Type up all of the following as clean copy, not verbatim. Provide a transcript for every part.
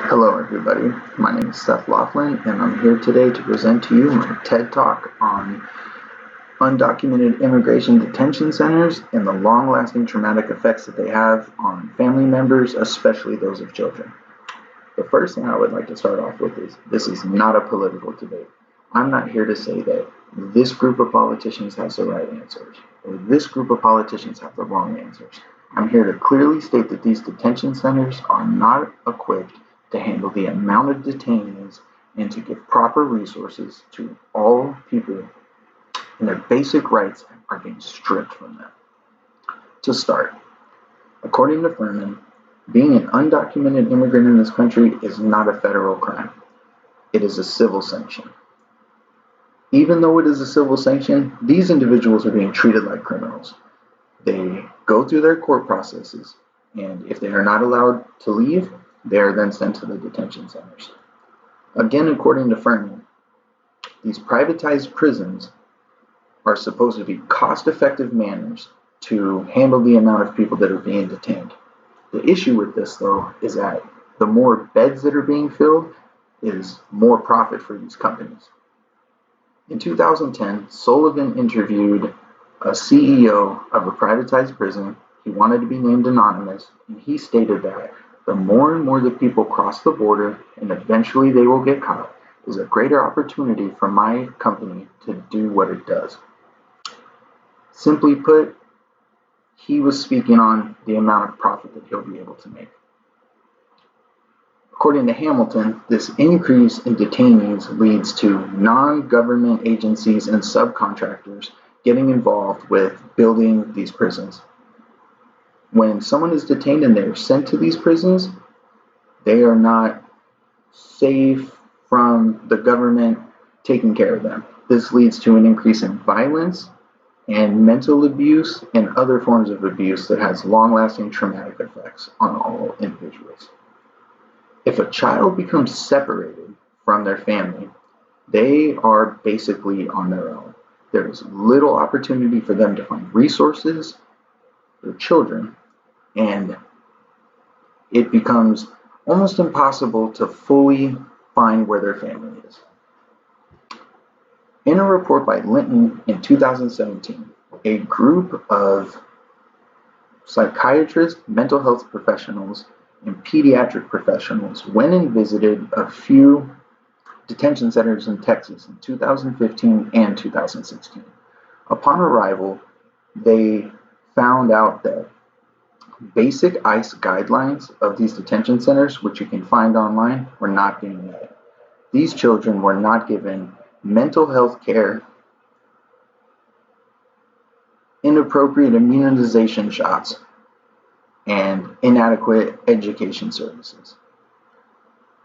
Hello everybody, my name is Seth Laughlin and I'm here today to present to you my TED Talk on undocumented immigration detention centers and the long-lasting traumatic effects that they have on family members, especially those of children. The first thing I would like to start off with is this is not a political debate. I'm not here to say that this group of politicians has the right answers or this group of politicians have the wrong answers. I'm here to clearly state that these detention centers are not equipped to handle the amount of detainees and to give proper resources to all people, and their basic rights are being stripped from them. To start, according to Furman, being an undocumented immigrant in this country is not a federal crime. It is a civil sanction. Even though it is a civil sanction, these individuals are being treated like criminals. They go through their court processes, and if they are not allowed to leave, they are then sent to the detention centers. Again, according to Furman, these privatized prisons are supposed to be cost-effective manners to handle the amount of people that are being detained. The issue with this, though, is that the more beds that are being filled is more profit for these companies. In 2010, Sullivan interviewed a CEO of a privatized prison. He wanted to be named anonymous, and he stated that the more and more that people cross the border and eventually they will get caught is a greater opportunity for my company to do what it does. Simply put, he was speaking on the amount of profit that he'll be able to make. According to Hamilton, this increase in detainees leads to non-government agencies and subcontractors getting involved with building these prisons. When someone is detained and they're sent to these prisons, they are not safe from the government taking care of them. This leads to an increase in violence and mental abuse and other forms of abuse that has long-lasting traumatic effects on all individuals. If a child becomes separated from their family, they are basically on their own. There is little opportunity for them to find resources, their children, and it becomes almost impossible to fully find where their family is. In a report by Linton in 2017, a group of psychiatrists, mental health professionals, and pediatric professionals went and visited a few detention centers in Texas in 2015 and 2016. Upon arrival, they found out that basic ICE guidelines of these detention centers, which you can find online, were not being met. These children were not given mental health care, inappropriate immunization shots, and inadequate education services.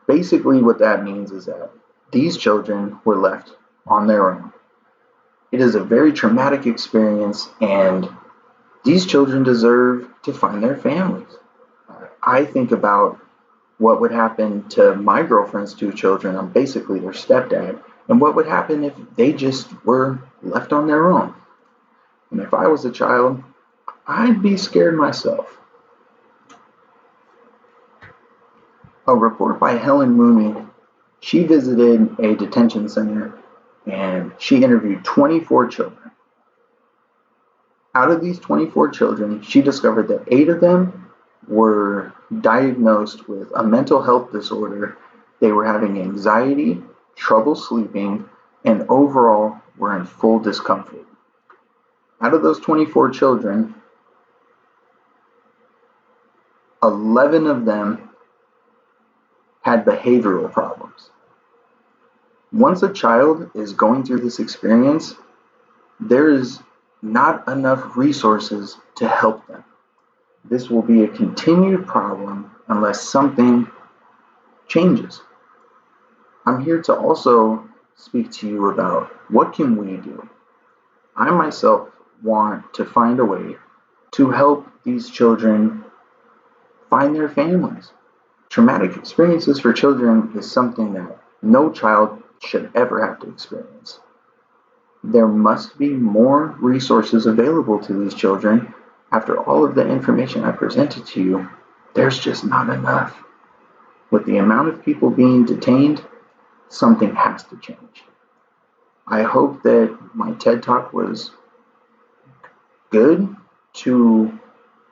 Basically, what that means is that these children were left on their own. It is a very traumatic experience, and these children deserve to find their families. I think about what would happen to my girlfriend's two children. I'm basically their stepdad. And what would happen if they just were left on their own? And if I was a child, I'd be scared myself. A report by Helen Mooney, she visited a detention center and she interviewed 24 children. Out of these 24 children, she discovered that 8 of them were diagnosed with a mental health disorder. They were having anxiety, trouble sleeping, and overall were in full discomfort. Out of those 24 children, 11 of them had behavioral problems. Once a child is going through this experience, there is not enough resources to help them. This will be a continued problem unless something changes. I'm here to also speak to you about what can we do. I myself want to find a way to help these children find their families. Traumatic experiences for children is something that no child should ever have to experience. There must be more resources available to these children. After all of the information I presented to you, there's just not enough. With the amount of people being detained, something has to change. I hope that my TED Talk was good to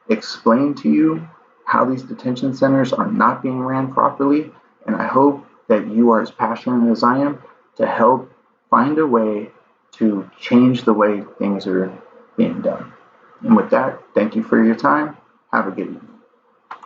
explain to you how these detention centers are not being ran properly, and I hope that you are as passionate as I am to help find a way to change the way things are being done. And with that, thank you for your time. Have a good evening.